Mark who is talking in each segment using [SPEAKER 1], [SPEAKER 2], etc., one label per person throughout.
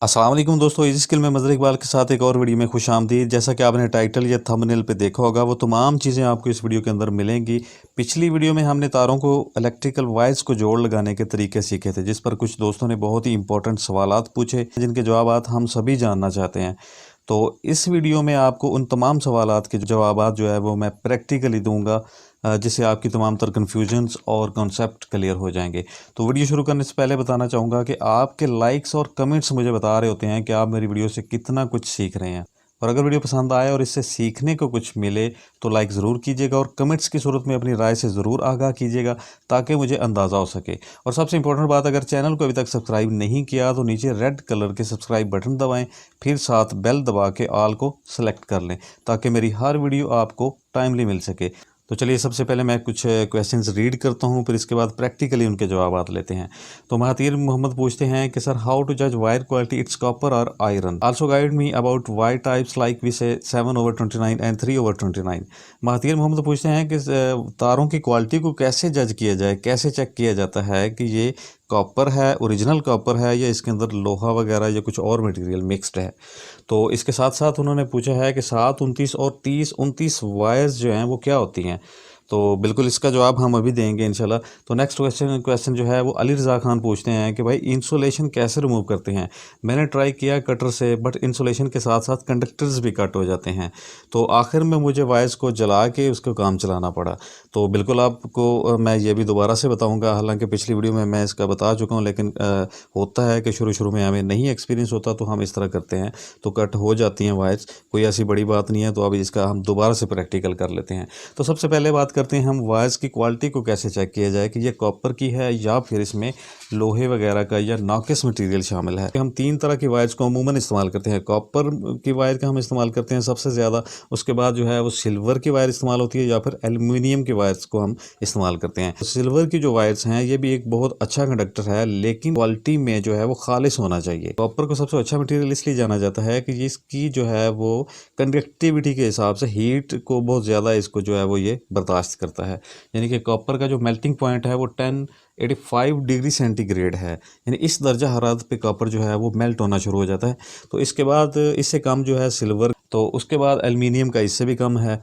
[SPEAKER 1] अस्सलाम वालेकुम दोस्तों, इस स्किल में मज़र इकबाल के साथ एक और वीडियो में खुशामदीद। जैसा कि आपने टाइटल या थंबनेल पे देखा होगा, वो तमाम चीज़ें आपको इस वीडियो के अंदर मिलेंगी। पिछली वीडियो में हमने तारों को इलेक्ट्रिकल वायर्स को जोड़ लगाने के तरीके सीखे थे, जिस पर कुछ दोस्तों ने बहुत ही इंपॉर्टेंट सवालात पूछे, जिनके जवाबात हम सभी जानना चाहते हैं। तो इस वीडियो में आपको उन तमाम सवालात के जवाबात जो है वो मैं प्रैक्टिकली दूंगा, जिससे आपकी तमाम तर कन्फ्यूजन्स और कॉन्सेप्ट क्लियर हो जाएंगे। तो वीडियो शुरू करने से पहले बताना चाहूँगा कि आपके लाइक्स और कमेंट्स मुझे बता रहे होते हैं कि आप मेरी वीडियो से कितना कुछ सीख रहे हैं। और अगर वीडियो पसंद आए और इससे सीखने को कुछ मिले तो लाइक ज़रूर कीजिएगा और कमेंट्स की सूरत में अपनी राय से ज़रूर आगाह कीजिएगा, ताकि मुझे अंदाज़ा हो सके। और सबसे इंपॉर्टेंट बात, अगर चैनल को अभी तक सब्सक्राइब नहीं किया तो नीचे रेड कलर के सब्सक्राइब बटन दबाएं, फिर साथ बेल दबा के ऑल को सेलेक्ट कर लें, ताकि मेरी हर वीडियो आपको टाइमली मिल सके। तो चलिए, सबसे पहले मैं कुछ क्वेश्चंस रीड करता हूं, फिर इसके बाद प्रैक्टिकली उनके जवाब लेते हैं। तो महातीर मोहम्मद पूछते हैं कि सर, हाउ टू जज वायर क्वालिटी, इट्स कॉपर और iron, also guide me about wire types like we say 7/29 and 3/29। Mahathir Mohammad पूछते हैं कि तारों की क्वालिटी को कैसे जज किया जाए, कैसे चेक किया जाता है कि ये कॉपर है, ओरिजिनल कॉपर है, या इसके अंदर लोहा वगैरह या कुछ और मटेरियल मिक्स्ड है। तो इसके साथ साथ उन्होंने पूछा है कि 7, 29 और 30, 29 वायर्स जो हैं वो क्या होती हैं। तो बिल्कुल इसका जवाब हम अभी देंगे इंशाल्लाह। तो नेक्स्ट क्वेश्चन जो है वो अली रज़ा खान पूछते हैं कि भाई, इंसुलेशन कैसे रिमूव करते हैं। मैंने ट्राई किया कटर से, बट इंसुलेशन के साथ साथ कंडक्टर्स भी कट हो जाते हैं, तो आखिर में मुझे वायर्स को जला के उसको काम चलाना पड़ा। तो बिल्कुल आपको मैं ये भी दोबारा से बताऊंगा, हालांकि पिछली वीडियो में मैं इसका बता चुका हूँ, लेकिन होता है कि शुरू शुरू में हमें नहीं एक्सपीरियंस होता, तो हम इस तरह करते हैं, तो कट हो जाती हैं वायर्स। कोई ऐसी बड़ी बात नहीं है। तो अब इसका हम दोबारा से प्रैक्टिकल कर लेते हैं। तो सबसे पहले बात करते हैं हम वायर्स की क्वालिटी को कैसे चेक किया जाए कि ये कॉपर की है या फिर इसमें लोहे वगैरह का या नॉकिस मटेरियल शामिल है। हम 3 तरह की वायर्स को अमूमन इस्तेमाल करते हैं। कॉपर की वायर का हम इस्तेमाल करते हैं सबसे ज़्यादा, उसके बाद जो है वो सिल्वर की वायर इस्तेमाल होती है, या फिर एल्युमिनियम की वायर्स को हम इस्तेमाल करते हैं। सिल्वर की जो वायर्स हैं ये भी एक बहुत अच्छा कंडक्टर है, लेकिन क्वालिटी में जो है वो खालिस होना चाहिए। कॉपर को सबसे अच्छा मटेरियल इसलिए जाना जाता है कि इसकी जो है वो कंडक्टिविटी के हिसाब से हीट को बहुत ज़्यादा इसको जो है वो ये बर्दाश्त करता है। यानी कि कॉपर का जो मेल्टिंग पॉइंट है वो 1085 डिग्री सेंटीग्रेड है, यानी इस दर्जा हरारत पे कॉपर जो है वो मेल्ट होना शुरू हो जाता है। तो इसके बाद इससे कम जो है सिल्वर, तो उसके बाद एल्युमिनियम का इससे भी कम है।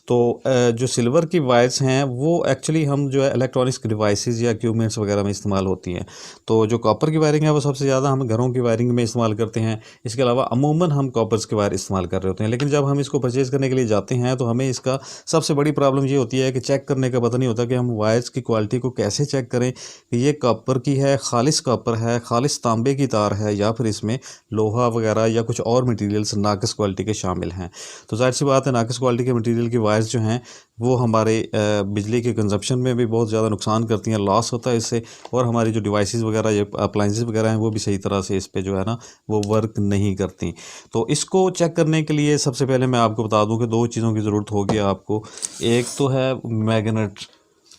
[SPEAKER 1] तो जो सिल्वर की वायर्स हैं वो एक्चुअली हम जो है इलेक्ट्रॉनिक्स डिवाइसेस या इक्विपमेंट्स वगैरह में इस्तेमाल होती हैं। तो जो कॉपर की वायरिंग है वो सबसे ज़्यादा हम घरों की वायरिंग में इस्तेमाल करते हैं। इसके अलावा अमूमन हम कॉपर्स की वायर इस्तेमाल कर रहे होते हैं, लेकिन जब हम इसको परचेज़ करने के लिए जाते हैं तो हमें इसका सबसे बड़ी प्रॉब्लम ये होती है कि चेक करने का पता नहीं होता कि हम वायर्स की क्वालिटी को कैसे चेक करें कि ये कॉपर की है, खालिस कॉपर है, खालिस तांबे की तार है, या फिर इसमें लोहा वगैरह या कुछ और मटेरियल्स नाकिस क्वालिटी के शामिल हैं। तो जाहिर सी बात है, नाकिस क्वालिटी के मटेरियल की वायर्स जो हैं वो हमारे बिजली के कंजप्शन में भी बहुत ज़्यादा नुकसान करती हैं, लॉस होता है इससे, और हमारी जो डिवाइसेस वगैरह या अप्लाइंसेस वगैरह हैं वो भी सही तरह से इस पे जो है ना वो वर्क नहीं करती। तो इसको चेक करने के लिए सबसे पहले मैं आपको बता दूं कि 2 चीज़ों की ज़रूरत होगी आपको। एक तो है मैग्नेट।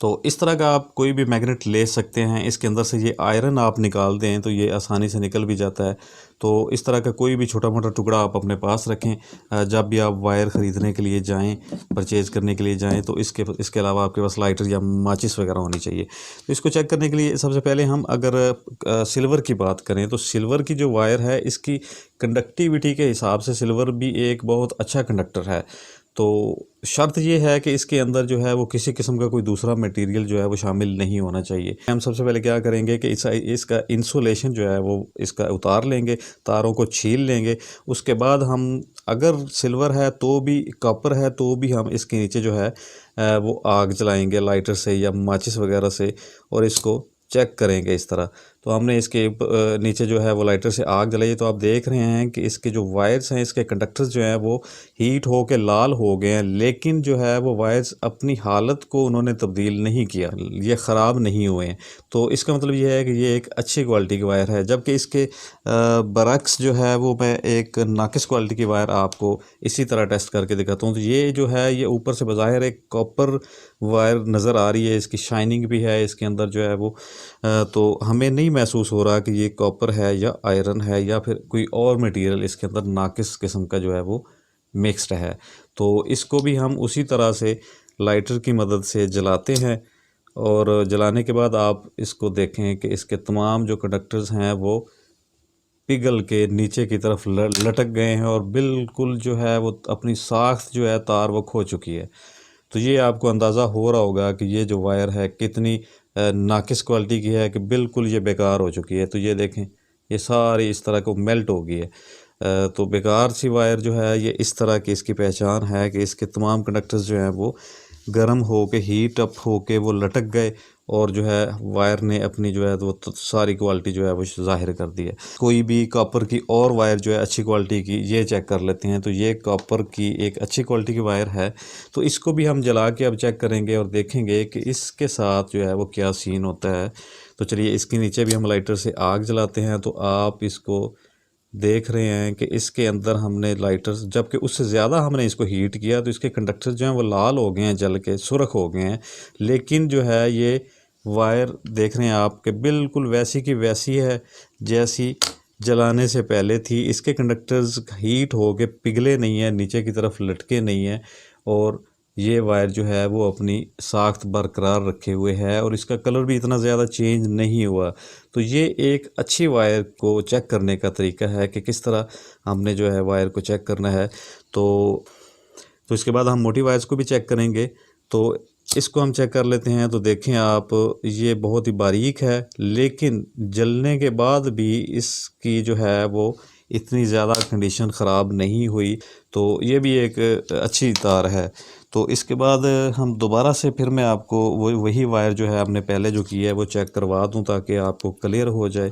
[SPEAKER 1] तो इस तरह का आप कोई भी मैग्नेट ले सकते हैं, इसके अंदर से ये आयरन आप निकाल दें तो ये आसानी से निकल भी जाता है। तो इस तरह का कोई भी छोटा मोटा टुकड़ा आप अपने पास रखें जब भी आप वायर ख़रीदने के लिए जाएं, परचेज़ करने के लिए जाएं। तो इसके अलावा आपके पास लाइटर या माचिस वगैरह होनी चाहिए। तो इसको चेक करने के लिए सबसे पहले हम अगर सिल्वर की बात करें तो सिल्वर की जो वायर है इसकी कंडक्टिविटी के हिसाब से सिल्वर भी एक बहुत अच्छा कंडक्टर है। तो शर्त ये है कि इसके अंदर जो है वो किसी किस्म का कोई दूसरा मटेरियल जो है वो शामिल नहीं होना चाहिए। हम सबसे पहले क्या करेंगे कि इसका इंसुलेशन जो है वो इसका उतार लेंगे, तारों को छील लेंगे। उसके बाद हम अगर सिल्वर है तो भी, कॉपर है तो भी, हम इसके नीचे जो है वो आग जलाएंगे लाइटर से या माचिस वगैरह से, और इसको चेक करेंगे इस तरह। तो हमने इसके नीचे जो है वो लाइटर से आग जलाई, तो आप देख रहे हैं कि इसके जो वायर्स हैं, इसके कंडक्टर्स जो हैं वो हीट हो के लाल हो गए हैं, लेकिन जो है वो वायर्स अपनी हालत को उन्होंने तब्दील नहीं किया, ये ख़राब नहीं हुए हैं। तो इसका मतलब ये है कि ये एक अच्छी क्वालिटी की वायर है। जबकि इसके बरक्स जो है वो मैं एक नाकिस क्वालिटी की वायर आपको इसी तरह टेस्ट करके दिखाता हूँ। तो ये जो है ये ऊपर से बज़ाहिर एक कॉपर वायर नज़र आ रही है, इसकी शाइनिंग भी है इसके अंदर जो है वो, तो हमें नहीं महसूस हो रहा कि ये कॉपर है या आयरन है या फिर कोई और मटेरियल इसके अंदर नाकिस किस्म का जो है वो मिक्स्ड है। तो इसको भी हम उसी तरह से लाइटर की मदद से जलाते हैं, और जलाने के बाद आप इसको देखें कि इसके तमाम जो कंडक्टर्स हैं वो पिघल के नीचे की तरफ लटक गए हैं और बिल्कुल जो है वो अपनी साख्त जो है तार वो खो चुकी है। तो ये आपको अंदाज़ा हो रहा होगा कि ये जो वायर है कितनी नाकिस क्वालिटी की है कि बिल्कुल ये बेकार हो चुकी है। तो ये देखें, ये सारी इस तरह को मेल्ट हो गई है। तो बेकार सी वायर जो है ये इस तरह की इसकी पहचान है कि इसके तमाम कंडक्टर्स जो हैं वो गर्म हो के हीट अप हो के वो लटक गए और जो है वायर ने अपनी जो है वो तो सारी क्वालिटी जो है वो ज़ाहिर कर दी है। कोई भी कॉपर की और वायर जो है अच्छी क्वालिटी की, ये चेक कर लेते हैं। तो ये कॉपर की एक अच्छी क्वालिटी की वायर है, तो इसको भी हम जला के अब चेक करेंगे और देखेंगे कि इसके साथ जो है वो क्या सीन होता है। तो चलिए इसके नीचे भी हम लाइटर से आग जलाते हैं। तो आप इसको देख रहे हैं कि इसके अंदर हमने लाइटर, जबकि उससे ज़्यादा हमने इसको हीट किया तो इसके कंडक्टर जो हैं वो लाल हो गए हैं, जल के सुर्ख हो गए हैं। लेकिन जो है ये वायर देख रहे हैं आप कि बिल्कुल वैसी की वैसी है जैसी जलाने से पहले थी। इसके कंडक्टर्स हीट हो के पिघले नहीं है, नीचे की तरफ लटके नहीं है और ये वायर जो है वो अपनी साख्त बरकरार रखे हुए है और इसका कलर भी इतना ज़्यादा चेंज नहीं हुआ। तो ये एक अच्छी वायर को चेक करने का तरीका है कि किस तरह हमने जो है वायर को चेक करना है। तो इसके बाद हम मोटी वायर्स को भी चेक करेंगे। तो इसको हम चेक कर लेते हैं। तो देखें आप, ये बहुत ही बारीक है लेकिन जलने के बाद भी इसकी जो है वो इतनी ज़्यादा कंडीशन ख़राब नहीं हुई। तो ये भी एक अच्छी तार है। तो इसके बाद हम दोबारा से फिर मैं आपको वही वायर जो है हमने पहले जो की है वो चेक करवा दूं ताकि आपको क्लियर हो जाए।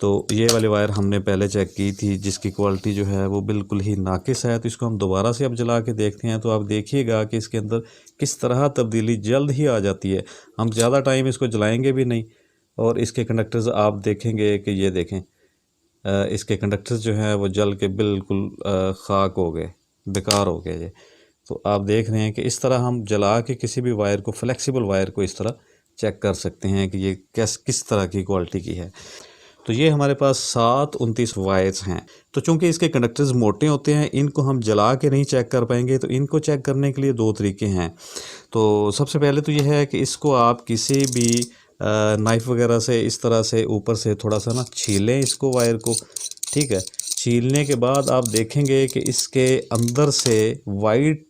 [SPEAKER 1] तो ये वाली वायर हमने पहले चेक की थी जिसकी क्वालिटी जो है वो बिल्कुल ही नाकिस है। तो इसको हम दोबारा से अब जला के देखते हैं। तो आप देखिएगा कि इसके अंदर किस तरह तब्दीली जल्द ही आ जाती है। हम ज़्यादा टाइम इसको जलाएंगे भी नहीं और इसके कंडक्टर्स आप देखेंगे कि ये देखें, इसके कंडक्टर्स जो हैं वो जल के बिल्कुल खाक हो गए, बेकार हो गए ये। तो आप देख रहे हैं कि इस तरह हम जला के किसी भी वायर को, फ्लेक्सिबल वायर को इस तरह चेक कर सकते हैं कि ये किस तरह की क्वालिटी की है। तो ये हमारे पास 729 वायर्स हैं। तो चूंकि इसके कंडक्टर्स मोटे होते हैं, इनको हम जला के नहीं चेक कर पाएंगे। तो इनको चेक करने के लिए दो तरीके हैं। तो सबसे पहले तो ये है कि इसको आप किसी भी नाइफ़ वगैरह से इस तरह से ऊपर से थोड़ा सा ना छीलें इसको, वायर को, ठीक है। छीलने के बाद आप देखेंगे कि इसके अंदर से वाइट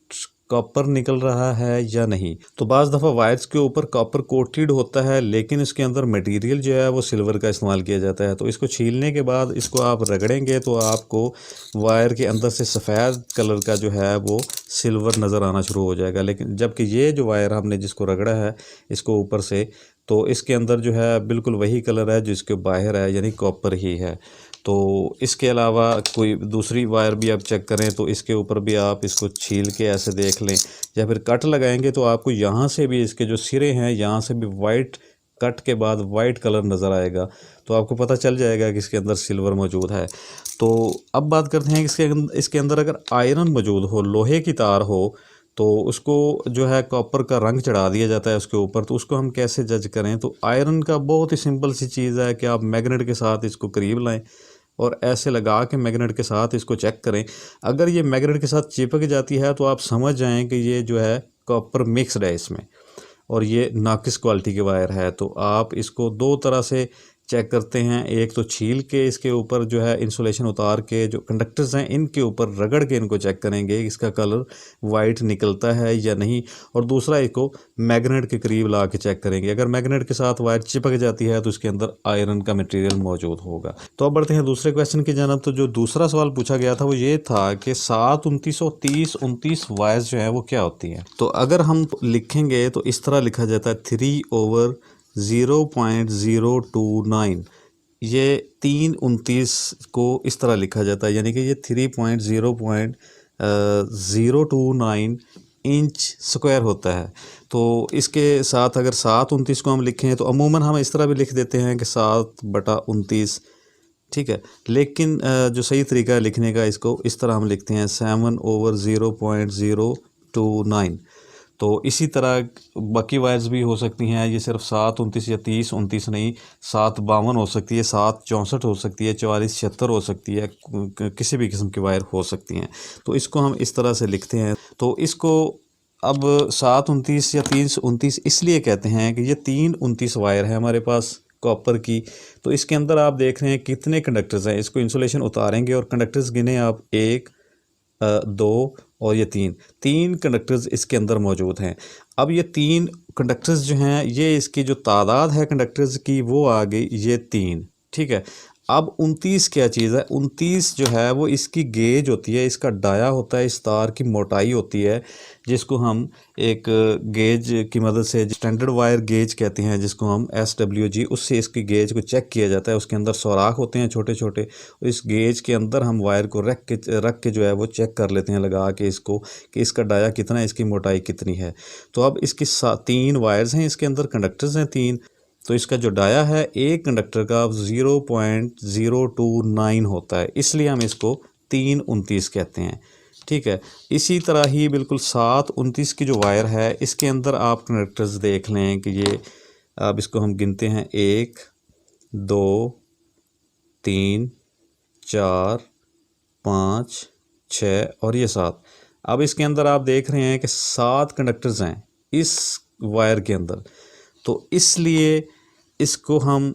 [SPEAKER 1] कॉपर निकल रहा है या नहीं। तो बाज़ दफ़ा वायर्स के ऊपर कॉपर कोटेड होता है लेकिन इसके अंदर मटेरियल जो है वो सिल्वर का इस्तेमाल किया जाता है। तो इसको छीलने के बाद इसको आप रगड़ेंगे तो आपको वायर के अंदर से सफ़ेद कलर का जो है वो सिल्वर नज़र आना शुरू हो जाएगा। लेकिन जबकि ये जो वायर हमने जिसको रगड़ा है इसको ऊपर से, तो इसके अंदर जो है बिल्कुल वही कलर है जिसके बाहर है, यानी कॉपर ही है। तो इसके अलावा कोई दूसरी वायर भी आप चेक करें तो इसके ऊपर भी आप इसको छील के ऐसे देख लें या फिर कट लगाएंगे तो आपको यहाँ से भी इसके जो सिरे हैं यहाँ से भी वाइट कट के बाद वाइट कलर नज़र आएगा। तो आपको पता चल जाएगा कि इसके अंदर सिल्वर मौजूद है। तो अब बात करते हैं कि इसके अंदर अगर आयरन मौजूद हो, लोहे की तार हो, तो उसको जो है कॉपर का रंग चढ़ा दिया जाता है उसके ऊपर। तो उसको हम कैसे जज करें? तो आयरन का बहुत ही सिंपल सी चीज़ है कि आप मैग्नेट के साथ इसको करीब लाएं और ऐसे लगा के मैग्नेट के साथ इसको चेक करें। अगर ये मैग्नेट के साथ चिपक जाती है तो आप समझ जाएं कि ये जो है कॉपर मिक्सड है इसमें और ये नाकिस क्वालिटी की वायर है। तो आप इसको दो तरह से चेक करते हैं। एक तो छील के इसके ऊपर जो है इंसुलेशन उतार के जो कंडक्टर्स हैं इनके ऊपर रगड़ के इनको चेक करेंगे इसका कलर वाइट निकलता है या नहीं। और दूसरा इसको मैग्नेट के करीब ला के चेक करेंगे। अगर मैग्नेट के साथ वायर चिपक जाती है तो उसके अंदर आयरन का मटेरियल मौजूद होगा। तो अब बढ़ते हैं दूसरे क्वेश्चन की जानब। तो जो दूसरा सवाल पूछा गया था वो ये था कि 7, 29 और 30, 29 वायर्स जो हैं वो क्या होती हैं। तो अगर हम लिखेंगे तो इस तरह लिखा जाता है 3/0.029। ये 3/29 को इस तरह लिखा जाता है, यानी कि ये 3.0.029 इंच स्क्वायर होता है। तो इसके साथ अगर 7/29 को हम लिखें तो अमूमन हम इस तरह भी लिख देते हैं कि 7/29, ठीक है। लेकिन जो सही तरीका है लिखने का, इसको इस तरह हम लिखते हैं 7/0.029। तो इसी तरह बाकी वायर्स भी हो सकती हैं। ये सिर्फ 7/29 या 30/29 नहीं, 7/52 हो सकती है, 7/64 हो सकती है, 44/76 हो सकती है, किसी भी किस्म की वायर हो सकती हैं। तो इसको हम इस तरह से लिखते हैं। तो इसको अब 7/29 या 30/29 इसलिए कहते हैं कि ये 3/29 वायर है हमारे पास कॉपर की। तो इसके अंदर आप देख रहे हैं कितने कंडक्टर्स हैं। इसको इंसुलेशन उतारेंगे और कंडक्टर्स गिने आप, 1 2 और ये 3 कंडक्टर्स इसके अंदर मौजूद हैं। अब ये 3 कंडक्टर्स जो हैं, ये इसकी जो तादाद है कंडक्टर्स की वो आ गई ये 3, ठीक है। अब 29 क्या चीज़ है, 29 जो है वो इसकी गेज होती है, इसका डाया होता है, इस तार की मोटाई होती है, जिसको हम एक गेज की मदद से, स्टैंडर्ड वायर गेज कहते हैं जिसको हम SWG, उससे इसकी गेज को चेक किया जाता है। उसके अंदर सुराख होते हैं छोटे छोटे, और इस गेज के अंदर हम वायर को रख के जो है वो चेक कर लेते हैं लगा के इसको, कि इसका डाया कितना है, इसकी मोटाई कितनी है। तो अब इसकी 3 वायर्स हैं, इसके अंदर कंडक्टर्स हैं 3। तो इसका जो डाया है एक कंडक्टर का 0.029 होता है, इसलिए हम इसको 329 कहते हैं, ठीक है। इसी तरह ही बिल्कुल 729 की जो वायर है, इसके अंदर आप कंडक्टर्स देख लें कि ये, अब इसको हम गिनते हैं 1 2 3 4 5 6 और ये 7। अब इसके अंदर आप देख रहे हैं कि 7 कंडक्टर्स हैं इस वायर के अंदर, तो इसलिए इसको हम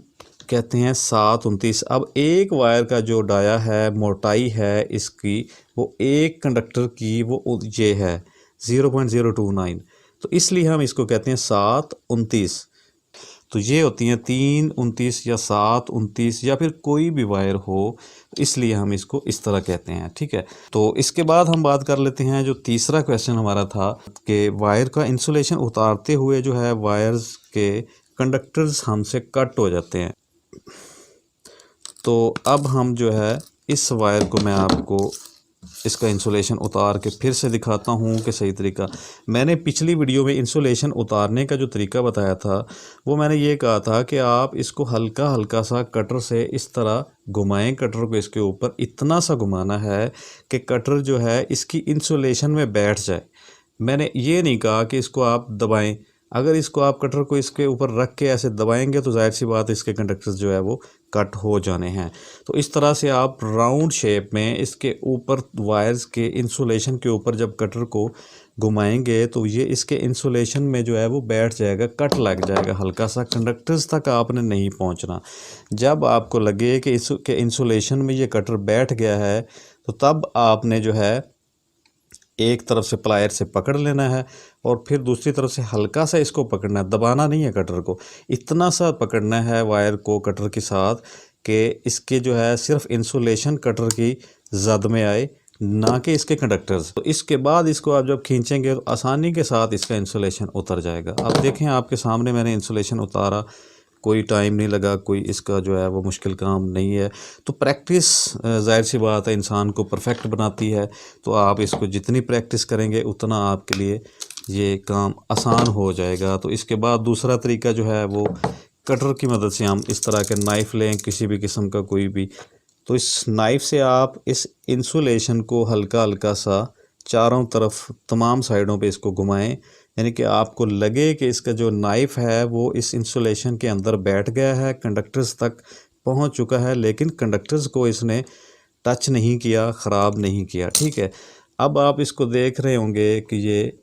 [SPEAKER 1] कहते हैं 729। अब एक वायर का जो डाया है, मोटाई है इसकी, वो एक कंडक्टर की वो ये है 0.029, तो इसलिए हम इसको कहते हैं 729। तो ये होती हैं 329 या 729 या फिर कोई भी वायर हो, इसलिए हम इसको इस तरह कहते हैं, ठीक है। तो इसके बाद हम बात कर लेते हैं, जो तीसरा क्वेश्चन हमारा था कि वायर का इंसुलेशन उतारते हुए जो है वायर्स के कंडक्टर्स हमसे कट हो जाते हैं। तो अब हम जो है इस वायर को, मैं आपको इसका इंसुलेशन उतार के फिर से दिखाता हूँ कि सही तरीका। मैंने पिछली वीडियो में इंसुलेशन उतारने का जो तरीका बताया था, वो मैंने ये कहा था कि आप इसको हल्का हल्का सा कटर से इस तरह घुमाएं, कटर को इसके ऊपर इतना सा घुमाना है कि कटर जो है इसकी इंसुलेशन में बैठ जाए। मैंने ये नहीं कहा कि इसको आप दबाएं। अगर इसको आप कटर को इसके ऊपर रख के ऐसे दबाएंगे तो जाहिर सी बात है इसके कंडक्टर्स जो है वो कट हो जाने हैं। तो इस तरह से आप राउंड शेप में इसके ऊपर वायर्स के इंसुलेशन के ऊपर जब कटर को घुमाएंगे तो ये इसके इंसुलेशन में जो है वो बैठ जाएगा, कट लग जाएगा हल्का सा, कंडक्टर्स तक आपने नहीं पहुंचना। जब आपको लगे कि इसके इंसुलेशन में ये कटर बैठ गया है, तो तब आपने जो है एक तरफ से प्लायर से पकड़ लेना है और फिर दूसरी तरफ से हल्का सा इसको पकड़ना है, दबाना नहीं है कटर को, इतना सा पकड़ना है वायर को कटर के साथ कि इसके जो है सिर्फ इंसुलेशन कटर की जद में आए, ना कि इसके कंडक्टर्स। तो इसके बाद इसको आप जब खींचेंगे तो आसानी के साथ इसका इंसुलेशन उतर जाएगा। अब देखें आपके सामने मैंने इंसुलेशन उतारा, कोई टाइम नहीं लगा, कोई इसका जो है वो मुश्किल काम नहीं है। तो प्रैक्टिस ज़ाहिर सी बात है इंसान को परफेक्ट बनाती है, तो आप इसको जितनी प्रैक्टिस करेंगे उतना आपके लिए ये काम आसान हो जाएगा। तो इसके बाद दूसरा तरीका जो है वो कटर की मदद से हम इस तरह के नाइफ़ लें, किसी भी किस्म का कोई भी, तो इस नाइफ़ से आप इस इंसुलेशन को हल्का हल्का सा चारों तरफ तमाम साइडों पे इसको घुमाएं, यानी कि आपको लगे कि इसका जो नाइफ़ है वो इस इंसुलेशन के अंदर बैठ गया है, कंडक्टर्स तक पहुंच चुका है, लेकिन कंडक्टर्स को इसने टच नहीं किया, ख़राब नहीं किया, ठीक है। अब आप इसको देख रहे होंगे कि ये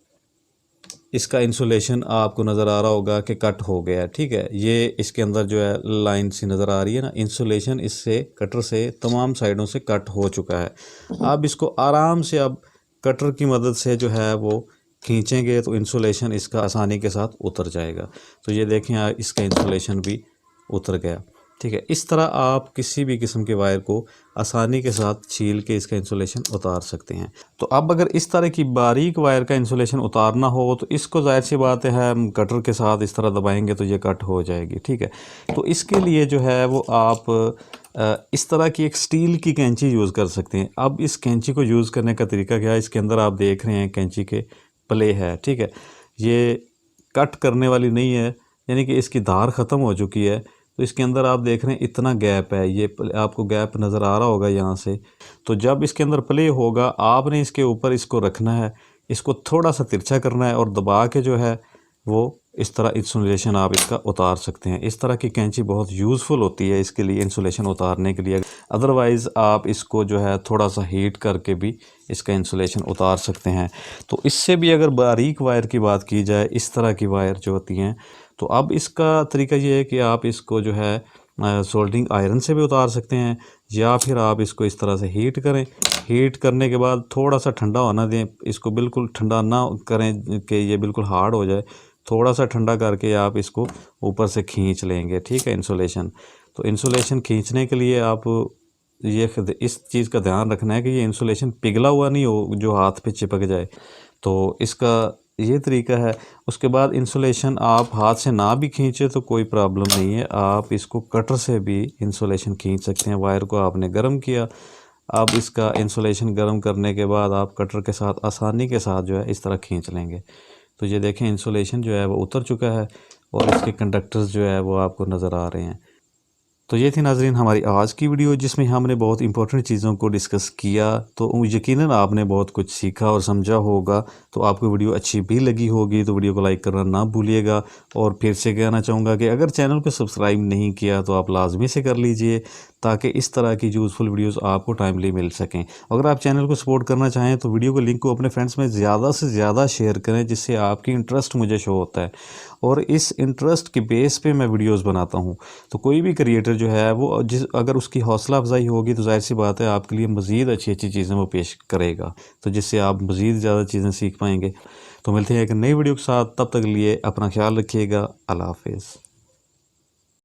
[SPEAKER 1] इसका इंसुलेशन आपको नज़र आ रहा होगा कि कट हो गया है, ठीक है। ये इसके अंदर जो है लाइन सी नज़र आ रही है ना, इंसुलेशन इससे कटर से तमाम साइडों से कट हो चुका है। आप इसको आराम से अब कटर की मदद से जो है वो खींचेंगे तो इंसुलेशन इसका आसानी के साथ उतर जाएगा। तो ये देखें इसका इंसुलेशन भी उतर गया, ठीक है। इस तरह आप किसी भी किस्म के वायर को आसानी के साथ छील के इसका इंसुलेशन उतार सकते हैं। तो अब अगर इस तरह की बारीक वायर का इंसुलेशन उतारना हो तो इसको ज़ाहिर सी बात है हम कटर के साथ इस तरह दबाएंगे तो ये कट हो जाएगी, ठीक है। तो इसके लिए जो है वो आप इस तरह की एक स्टील की कैंची यूज़ कर सकते हैं। अब इस कैंची को यूज़ करने का तरीका क्या है, इसके अंदर आप देख रहे हैं कैंची के प्ले है, ठीक है। ये कट करने वाली नहीं है, यानी कि इसकी धार ख़त्म हो चुकी है। तो इसके अंदर आप देख रहे हैं इतना गैप है, ये आपको गैप नज़र आ रहा होगा यहाँ से। तो जब इसके अंदर प्ले होगा आपने इसके ऊपर इसको रखना है, इसको थोड़ा सा तिरछा करना है और दबा के जो है वो इस तरह इंसुलेशन आप इसका उतार सकते हैं। इस तरह की कैंची बहुत यूज़फुल होती है इसके लिए, इंसुलेशन उतारने के लिए। अदरवाइज़ आप इसको जो है थोड़ा सा हीट करके भी इसका इंसुलेशन उतार सकते हैं। तो इससे भी अगर बारीक वायर की बात की जाए, इस तरह की वायर जो होती हैं तो अब इसका तरीका ये है कि आप इसको जो है सोल्डरिंग आयरन से भी उतार सकते हैं, या फिर आप इसको इस तरह से हीट करें। हीट करने के बाद थोड़ा सा ठंडा होना दें, इसको बिल्कुल ठंडा ना करें कि ये बिल्कुल हार्ड हो जाए। थोड़ा सा ठंडा करके आप इसको ऊपर से खींच लेंगे, ठीक है, इंसुलेशन। तो इंसुलेशन खींचने के लिए आप ये इस चीज़ का ध्यान रखना है कि ये इंसुलेशन पिघला हुआ नहीं हो जो हाथ पे चिपक जाए। तो इसका ये तरीका है। उसके बाद इंसुलेशन आप हाथ से ना भी खींचे तो कोई प्रॉब्लम नहीं है, आप इसको कटर से भी इंसुलेशन खींच सकते हैं। वायर को आपने गर्म किया, अब इसका इंसुलेशन गर्म करने के बाद आप कटर के साथ आसानी के साथ जो है इस तरह खींच लेंगे। तो ये देखें इंसुलेशन जो है वो उतर चुका है और इसके कंडक्टर्स जो है वो आपको नज़र आ रहे हैं। तो ये थी नाज़रीन हमारी आज की वीडियो, जिसमें हमने बहुत इंपॉर्टेंट चीज़ों को डिस्कस किया। तो यकीनन आपने बहुत कुछ सीखा और समझा होगा। तो आपको वीडियो अच्छी भी लगी होगी तो वीडियो को लाइक करना ना भूलिएगा। और फिर से कहना चाहूँगा कि अगर चैनल को सब्सक्राइब नहीं किया तो आप लाजमी से कर लीजिए, ताकि इस तरह की यूज़फुल वीडियोस आपको टाइमली मिल सकें। अगर आप चैनल को सपोर्ट करना चाहें तो वीडियो को लिंक को अपने फ्रेंड्स में ज़्यादा से ज़्यादा शेयर करें, जिससे आपकी इंटरेस्ट मुझे शो होता है और इस इंटरेस्ट के बेस पे मैं वीडियोस बनाता हूँ। तो कोई भी क्रिएटर जो है वो अगर उसकी हौसला अफजाई होगी तो जाहिर सी बात है आपके लिए मज़ीद अच्छी अच्छी चीज़ें वो पेश करेगा, तो जिससे आप मज़ीद ज़्यादा चीज़ें सीख पाएंगे। तो मिलते हैं एक नई वीडियो के साथ, तब तक लिए अपना ख्याल रखिएगा। अल्लाह हाफिज़।